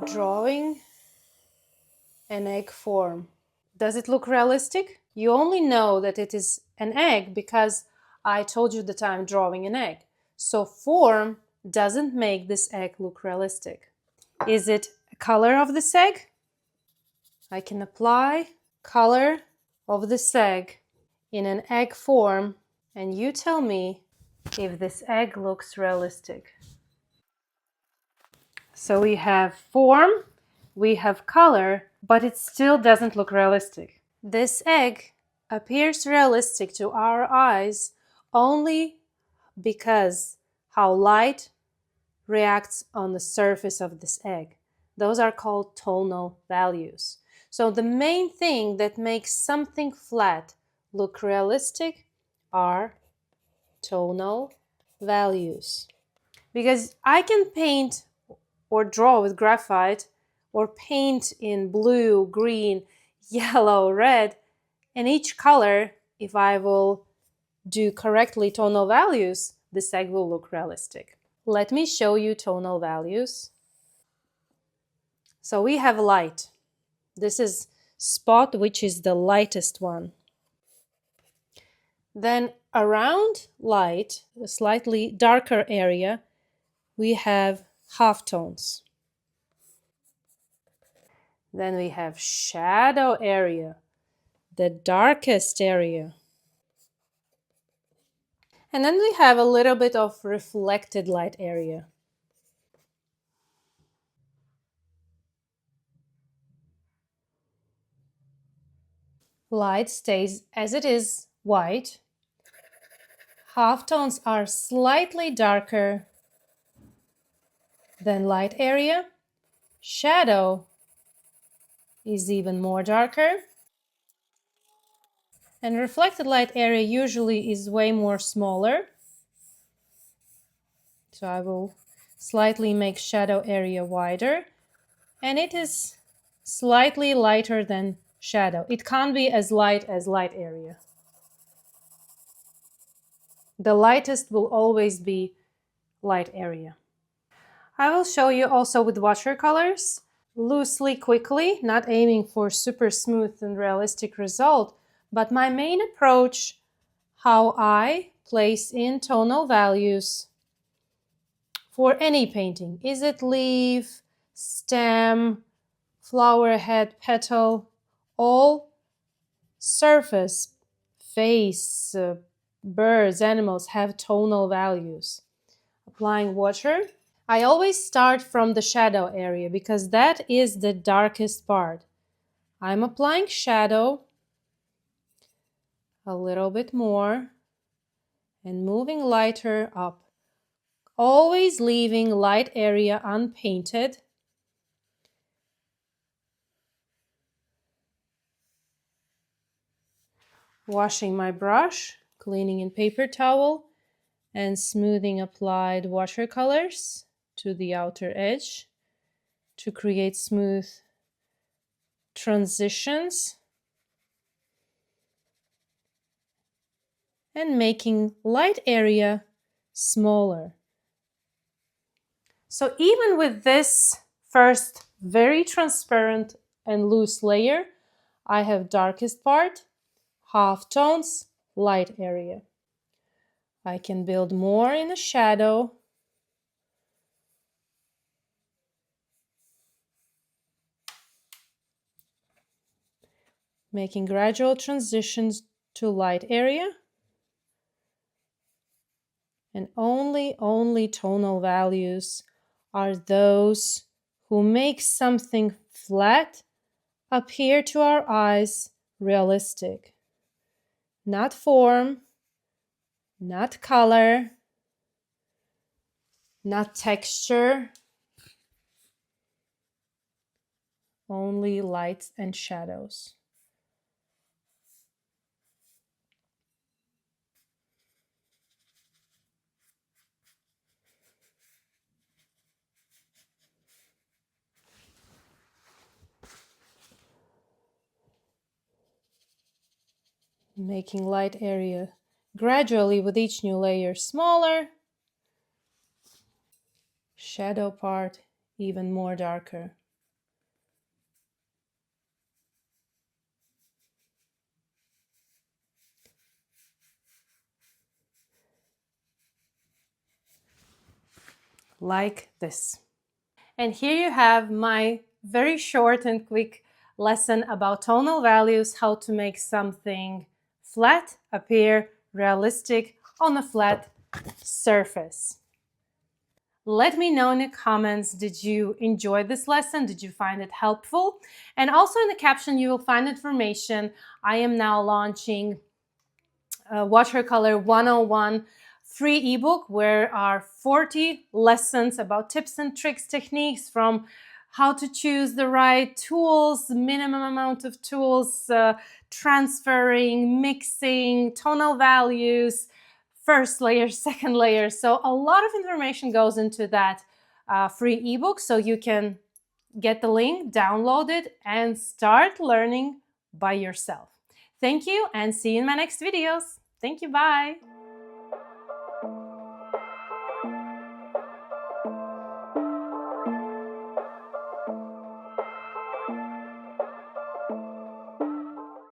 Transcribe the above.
Drawing an egg form. Does it look realistic? You only know that it is an egg because I told you that I'm drawing an egg. So form doesn't make this egg look realistic. Is it a color of this egg? I can apply color of this egg in an egg form, and you tell me if this egg looks realistic. So we have form, we have color, but it still doesn't look realistic. This egg appears realistic to our eyes only because how light reacts on the surface of this egg. Those are called tonal values. So the main thing that makes something flat look realistic are tonal values. Because I can paint or draw with graphite or paint in blue, green, yellow, red, and each color, if I will do correctly tonal values, this egg will look realistic. Let me show you tonal values. So we have light. This is spot, which is the lightest one. Then around light, a slightly darker area, we have halftones. Then we have shadow area, the darkest area. And then we have a little bit of reflected light area. Light stays as it is, white. Halftones are slightly darker than light area. Shadow is even more darker. And reflected light area usually is way more smaller. So I will slightly make shadow area wider. And it is slightly lighter than shadow. It can't be as light as light area. The lightest will always be light area. I will show you also with watercolors, loosely, quickly, not aiming for super smooth and realistic result, but my main approach, how I place in tonal values for any painting. Is it leaf, stem, flower head, petal, all surface, face, birds, animals have tonal values. Applying water. I always start from the shadow area because that is the darkest part. I'm applying shadow a little bit more and moving lighter up. Always leaving light area unpainted. Washing my brush, cleaning in paper towel, and smoothing applied watercolors to the outer edge to create smooth transitions and making light area smaller. So even with this first very transparent and loose layer, I have darkest part, halftones, light area. I can build more in the shadow. Making gradual transitions to light area. And only tonal values are those who make something flat appear to our eyes realistic. Not form, not color, not texture, only lights and shadows. Making light area gradually with each new layer smaller. Shadow part even more darker. like this. And here you have my very short and quick lesson about tonal values, how to make something flat appear realistic on a flat surface. Let me know in the comments, did you enjoy this lesson? Did you find it helpful? And also in the caption, you will find information. I am now launching Watercolor 101 free ebook where are 40 lessons about tips and tricks, techniques from how to choose the right tools, minimum amount of tools, transferring, mixing, tonal values, first layer, second layer. So a lot of information goes into that free ebook, so you can get the link, download it, and start learning by yourself. Thank you, and see you in my next videos. Thank you, bye.